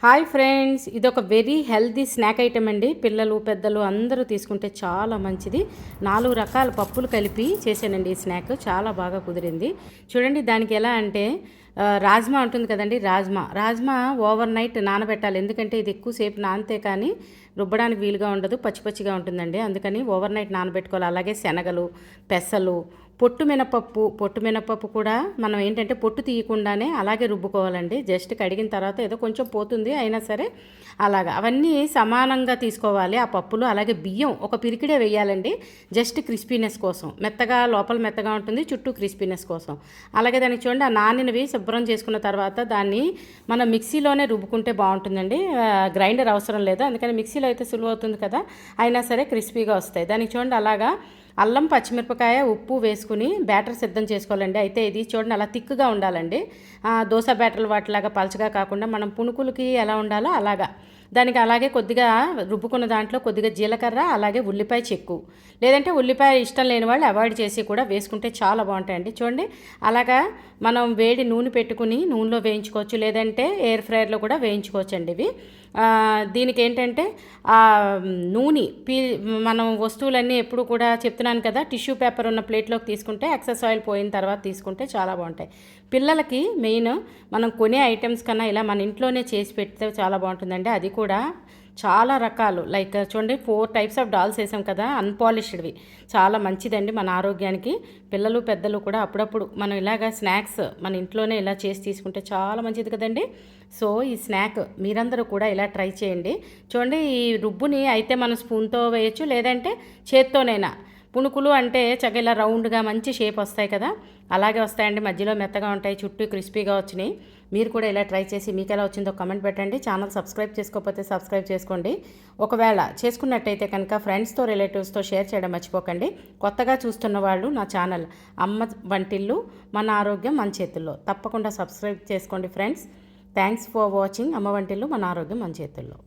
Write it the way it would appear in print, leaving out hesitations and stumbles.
Hi friends, ఇదొక very healthy snack item అండి. పిల్లలు పెద్దలు అందరూ తీసుకుంటే చాలా మంచిది. 4 రకాల పప్పులు కలిపి చేశానండి ఈ స్నాక్. చాలా బాగా కుదిరింది. చూడండి, దానికి ఎలా అంటే రాజ్మా ఉంటుంది కదండి, రాజ్మా ఓవర్ నైట్ నానబెట్టాలి. ఎందుకంటే ఇది ఎక్కువసేపు నానితే కానీ రుబ్బడానికి వీలుగా ఉండదు, పచ్చి పచ్చిగా ఉంటుందండి. అందుకని ఓవర్ నైట్ నానబెట్టుకోవాలి. అలాగే శనగలు, పెసలు, పొట్టు మినపప్పు కూడా మనం ఏంటంటే పొట్టు తీయకుండానే అలాగే రుబ్బుకోవాలండి. జస్ట్ కడిగిన తర్వాత ఏదో కొంచెం పోతుంది, అయినా సరే అలాగా అవన్నీ సమానంగా తీసుకోవాలి ఆ పప్పులు. అలాగే బియ్యం ఒక పిరికిడే వేయాలండి, జస్ట్ క్రిస్పీనెస్ కోసం. లోపల మెత్తగా ఉంటుంది, చుట్టూ క్రిస్పీనెస్ కోసం. అలాగే దానికి చూడండి, ఆ నానినవి శుభ్రం చేసుకున్న తర్వాత దాన్ని మనం మిక్సీలోనే రుబ్బుకుంటే బాగుంటుందండి. గ్రైండర్ అవసరం లేదు, అందుకని మిక్సీలో అయితే సులువు అవుతుంది కదా, అయినా సరే క్రిస్పీగా వస్తాయి. దానికి చూడండి, అలాగా అల్లం, పచ్చిమిరపకాయ, ఉప్పు వేసుకుని బ్యాటర్ సిద్ధం చేసుకోవాలండి. అయితే ఇది చూడండి అలా తిక్కుగా ఉండాలండి. దోశ బ్యాటర్లు వాటిలాగా పలచగా కాకుండా మనం పునుకులకి ఎలా ఉండాలో అలాగా. దానికి అలాగే కొద్దిగా రుబ్బుకున్న దాంట్లో కొద్దిగా జీలకర్ర, అలాగే ఉల్లిపాయ చెక్కు, లేదంటే ఉల్లిపాయ ఇష్టం లేని వాళ్ళు అవాయిడ్ చేసి కూడా వేసుకుంటే చాలా బాగుంటాయండి. చూడండి, అలాగా మనం వేడి నూనె పెట్టుకుని నూనెలో వేయించుకోవచ్చు, లేదంటే ఎయిర్ ఫ్రైయర్లో కూడా వేయించుకోవచ్చు అండి ఇవి. దీనికి ఏంటంటే నూనె మనం వస్తువులన్నీ ఎప్పుడు కూడా చెప్తున్నాను కదా, టిష్యూ పేపర్ ఉన్న ప్లేట్లోకి తీసుకుంటే ఎక్సెస్ ఆయిల్ పోయిన తర్వాత తీసుకుంటే చాలా బాగుంటాయి. పిల్లలకి మెయిన్ మనం కొనే ఐటమ్స్ కన్నా ఇలా మన ఇంట్లోనే చేసి పెడితే చాలా బాగుంటుందండి. అది కూడా చాలా రకాలు, లైక్ చూడండి 4 టైప్స్ ఆఫ్ డాల్స్ వేసాం కదా, అన్పాలిష్డ్వి. చాలా మంచిదండి మన ఆరోగ్యానికి. పిల్లలు పెద్దలు కూడా అప్పుడప్పుడు మనం ఇలాగ స్నాక్స్ మన ఇంట్లోనే ఇలా చేసి తీసుకుంటే చాలా మంచిది కదండి. సో ఈ స్నాక్ మీరందరూ కూడా ఇలా ట్రై చేయండి. చూడండి, ఈ రుబ్బుని అయితే మనం స్పూన్తో వేయచ్చు, లేదంటే చేత్తోనైనా. పుణుకులు అంటే చక్కగా ఇలా రౌండ్గా మంచి షేప్ వస్తాయి కదా, అలాగే వస్తాయండి. మధ్యలో మెత్తగా ఉంటాయి, చుట్టూ క్రిస్పీగా వచ్చినాయి. మీరు కూడా ఇలా ట్రై చేసి మీకు ఎలా వచ్చిందో కమెంట్ పెట్టండి. ఛానల్ సబ్స్క్రైబ్ చేసుకోకపోతే సబ్స్క్రైబ్ చేసుకోండి. ఒకవేళ చేసుకున్నట్టయితే కనుక ఫ్రెండ్స్తో, రిలేటివ్స్తో షేర్ చేయడం మర్చిపోకండి. కొత్తగా చూస్తున్న వాళ్ళు నా ఛానల్ అమ్మ వంటిల్లు, మన ఆరోగ్యం మన చేతుల్లో, తప్పకుండా సబ్స్క్రైబ్ చేసుకోండి ఫ్రెండ్స్. థ్యాంక్స్ ఫర్ వాచింగ్ అమ్మ వంటిల్లు, మన ఆరోగ్యం మన చేతుల్లో.